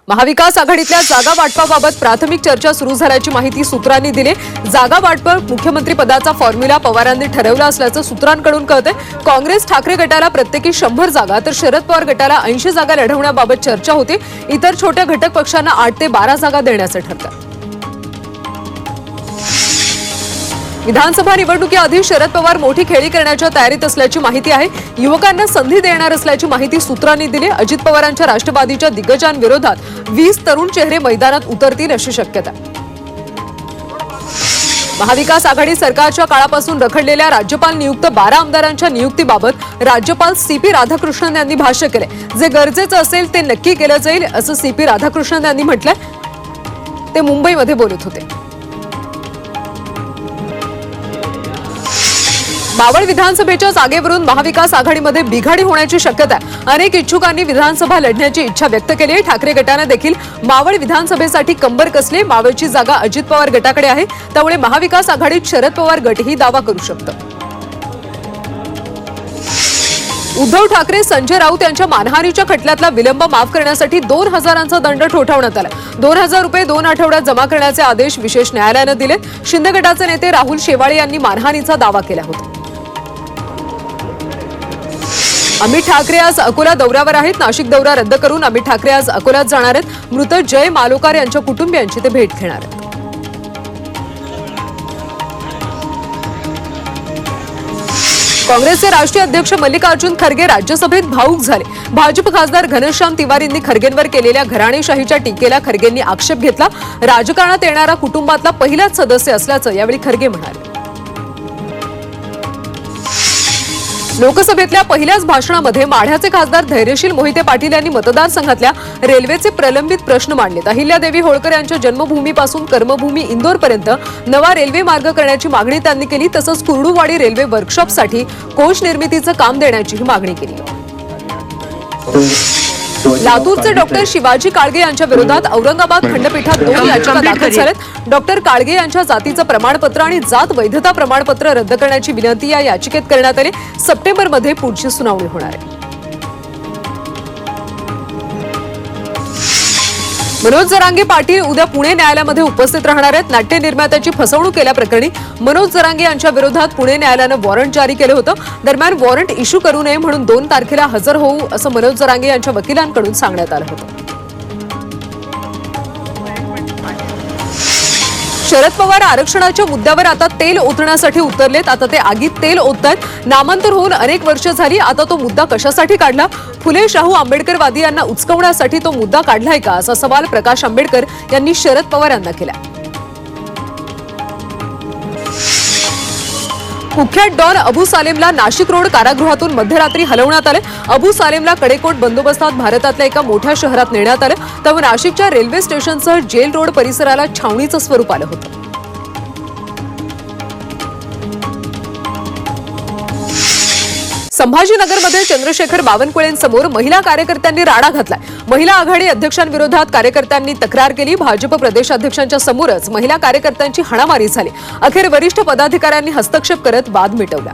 महाविकास आघाडीतल्या जागा वाटपाबाबत प्राथमिक चर्चा सुरू झाल्याची माहिती सूत्रांनी दिली। जागा वाटप मुख्यमंत्री पदाचा फॉर्म्युला पवारांनी ठरवला असल्याचं सूत्रांकडून कळतंय। काँग्रेस ठाकरे गटाला प्रत्येकी 100 जागा तर शरद पवार गटाला 80 जागा लढवण्याबाबत चर्चा होती। इतर छोट्या घटक पक्षांना 8 ते 12 जागा देण्याचं ठरतं। विधानसभा निवडणुकीआधी शरद पवार मोठी खेळी करण्याच्या तयारीत असल्याची माहिती आहे। युवकांना संधी देणार असल्याची माहिती सूत्रांनी दिली। अजित पवारांच्या राष्ट्रवादीच्या दिग्गजांविरोधात 20 तरुण चेहरे मैदानात उतरतील अशी शक्यता। महाविकास आघाडी सरकारच्या काळापासून रखडलेल्या राज्यपाल नियुक्त 12 आमदारांच्या नियुक्तीबाबत राज्यपाल सीपी राधाकृष्णन यांनी भाष्य केले। जे गरजेचं असेल ते नक्की केलं जाईल असं सीपी राधाकृष्णन यांनी म्हटलंय। ते मुंबईमध्ये बोलत होते। मावळ विधानसभेच्या जागेवरून महाविकास आघाडीमध्ये बिघाडी होण्याची शक्यता आहे। अनेक इच्छुकांनी विधानसभा लढण्याची इच्छा व्यक्त केली आहे। ठाकरे गटाने देखील मावळ विधानसभेसाठी कंबर कसले। मावळची जागा अजित पवार गटाकडे आहे, त्यामुळे महाविकास आघाडीत शरद पवार गटही दावा करू शकतो। उद्धव ठाकरे संजय राऊत यांच्या मानहानीच्या खटल्यातला विलंब माफ करण्यासाठी 2000चा दंड ठोठावण्यात आला। 2000 रुपये 2 आठवड्यात जमा करण्याचे आदेश विशेष न्यायालयाने दिले। शिंदे गटाचे नेते राहुल शेवाळे यांनी मानहानीचा दावा केला होता। अमित ठाकरे आज अकोला दौऱ्यावर आहेत। नाशिक दौरा रद्द करून अमित ठाकरे आज अकोल्यात जाणार आहेत। मृत जय मालोकार यांच्या कुटुंबियांची ते भेट घेणार आहेत। काँग्रेसचे राष्ट्रीय अध्यक्ष मल्लिकार्जुन खरगे राज्यसभेत भावूक झाले। भाजप खासदार घनश्याम तिवारींनी खरगेंवर केलेल्या घराणेशाहीच्या टीकेला खरगेंनी आक्षेप घेतला। राजकारणात येणारा कुटुंबातला पहिलाच सदस्य असल्याचं यावेळी खरगे म्हणाले। लोकसभेतल्या पहिल्याच भाषणामध्ये माढ्याचे खासदार धैर्यशील मोहिते पाटील यांनी मतदारसंघातल्या रेल्वेचे प्रलंबित प्रश्न मांडलेत। अहिल्यादेवी होळकर यांच्या जन्मभूमीपासून कर्मभूमी इंदोरपर्यंत नवा रेल्वे मार्ग करण्याची मागणी त्यांनी केली। तसंच कुर्डुवाडी रेल्वे वर्कशॉपसाठी कोच निर्मितीचं काम देण्याचीही मागणी केली। लातूरचे डॉक्टर शिवाजी काळगे यांच्या विरोधात औरंगाबाद खंडपीठात 2 याचिका दाखल झाल्यात। डॉक्टर काळगे यांच्या जातीचं प्रमाणपत्र आणि जात वैधता प्रमाणपत्र रद्द करण्याची विनंती या याचिकेत करण्यात आली। सप्टेंबरमध्ये पुढची सुनावणी होणार आहे। मनोज जरांगे पाटील उद्या पुणे न्यायालयामध्ये उपस्थित राहणार आहेत। नाट्य निर्मात्याची फसवणूक केल्याप्रकरणी मनोज जरांगे यांच्या विरोधात पुणे न्यायालयानं वॉरंट जारी केलं होतं। दरम्यान वॉरंट इश्यू करू नये म्हणून 2 तारखेला हजर होऊ असं मनोज जरांगे यांच्या वकिलांकडून सांगण्यात आलं होतं। शरद पवार आरक्षणाच्या मुद्द्यावर आता तेल ओतण्यासाठी उतरलेत। आता ते आगीत तेल ओततात। नामांतर होऊन अनेक वर्ष झाली। आता तो मुद्दा कशासाठी काढला? फुले शाहू आंबेडकरवादी यांना उचकवण्यासाठी तो मुद्दा काढलाय का, असा सवाल प्रकाश आंबेडकर यांनी शरद पवार यांना केला। कुख्यात डॉन अबू सालेमला नाशिक रोड कारागृहातून मध्यरात्री हलवण्यात आले। अबू सालेमला कडेकोट बंदोबस्तात भारतातल्या एका मोठ्या शहरात नेण्यात आलं। त्यामुळे नाशिकच्या रेल्वे स्टेशनसह जेल रोड परिसराला छावणीचं स्वरूप आलं होतं। संभाजीनगरमध्ये चंद्रशेखर बावनकुळेंसमोर महिला कार्यकर्त्यांनी राडा घातलाय। महिला आघाडी अध्यक्षांविरोधात कार्यकर्त्यांनी तक्रार केली। भाजप प्रदेशाध्यक्षांच्या समोरच महिला कार्यकर्त्यांची हाणामारी झाली। अखेर वरिष्ठ पदाधिकाऱ्यांनी हस्तक्षेप करत वाद मिटवला।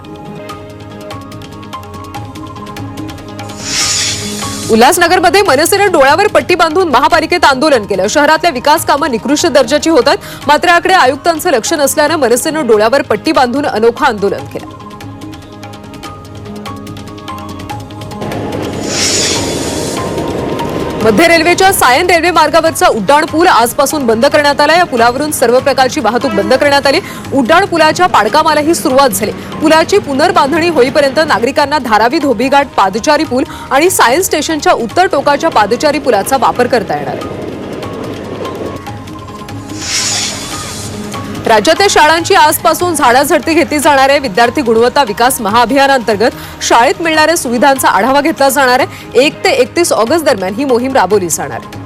उल्हासनगरमध्ये मनसेनं डोळ्यावर पट्टी बांधून महापालिकेत आंदोलन केलं। शहरातल्या विकास कामं निकृष्ट दर्जाची होत आहेत। मात्र याकडे आयुक्तांचं लक्ष नसल्यानं मनसेनं डोळ्यावर पट्टी बांधून अनोखं आंदोलन केलं। मध्य रेल्वेच्या सायन रेल्वे मार्गावरचा उड्डाण पूल आजपासून बंद करण्यात आला। या पुलावरून सर्व प्रकारची वाहतूक बंद करण्यात आली। उड्डाण पुलाच्या पाडकामालाही सुरुवात झाली। पुलाची पुनर्बांधणी होईपर्यंत नागरिकांना धारावी धोबीघाट पादचारी पूल आणि सायन्स स्टेशनच्या उत्तर टोकाच्या पादचारी पुलाचा वापर करता येणार आहे। राज्यातील शाळांची आजपासून झाडाझडती घेतली जाणार आहे। विद्यार्थी गुणवत्ता विकास महाअभियानांतर्गत शाळेत मिळणाऱ्या सुविधांचा आढावा घेतला जाणार आहे। 1 ते 31 ऑगस्ट दरम्यान ही मोहीम राबवली जाणार आहे।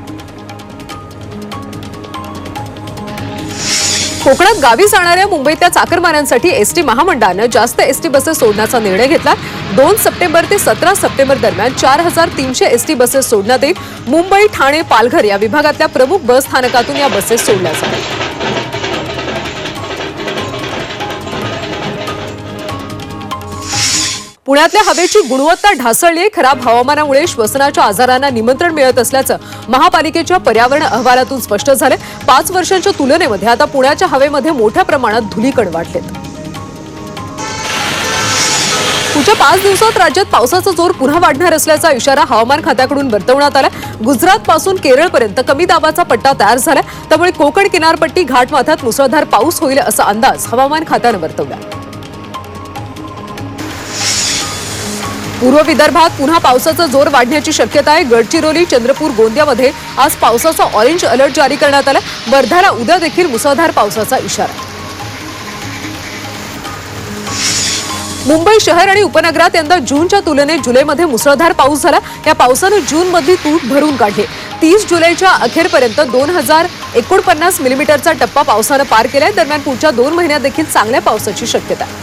कोकणात गावी जाणाऱ्या मुंबईतल्या चाकरमान्यांसाठी एसटी महामंडळानं जास्त एसटी बसेस सोडण्याचा निर्णय घेतला। 2 सप्टेंबर ते 17 सप्टेंबर दरम्यान 4300 एसटी बसेस सोडण्यात येईल। मुंबई, ठाणे, पालघर या विभागातल्या प्रमुख बस स्थानकातून या बसेस सोडल्या जातील। पुण्यातल्या हवेची गुणवत्ता ढासळली आहे. खराब हवामानामुळे श्वसनाच्या आजारांना निमंत्रण मिळत असल्याचं महापालिकेच्या पर्यावरण अहवालातून स्पष्ट झालंय. 5 वर्षांच्या तुलनेमध्ये आता पुण्याच्या हवेमध्ये मोठ्या प्रमाणात धुलीकण वाढलेत. पुढच्या 5 दिवसात राज्यात पावसाचा जोर पुन्हा वाढणार असल्याचा इशारा हवामान खात्याकडून वर्तवण्यात आला. गुजरात पासून केरळपर्यंत कमी दाबाचा पट्टा तयार झालाय. त्यामुळे कोकण किनारपट्टी घाटमाथ्यात मुसळधार पाऊस होईल असा अंदाज हवामान खात्यानं वर्तवला. पूर्व विदर्भात पुन्हा पावसाचा जोर वाढण्याची शक्यता आहे. गडचिरोली, चंद्रपूर, गोंदियामध्ये आज पावसाचा ऑरेंज अलर्ट जारी करण्यात आला. वर्ध्याला उद्या देखील मुसळधार पावसाचा इशारा. मुंबई शहर आणि उपनगरात यंदा जूनच्या तुलनेत जुलैमध्ये मुसळधार पाऊस झाला. या पावसानं जूनमधली तूट भरून काढली. 30 जुलैच्या अखेरपर्यंत 2049 मिलीमीटरचा टप्पा पावसानं पार केलाय. दरम्यान पुढच्या 2 महिन्यात देखील चांगल्या पावसाची शक्यता आहे.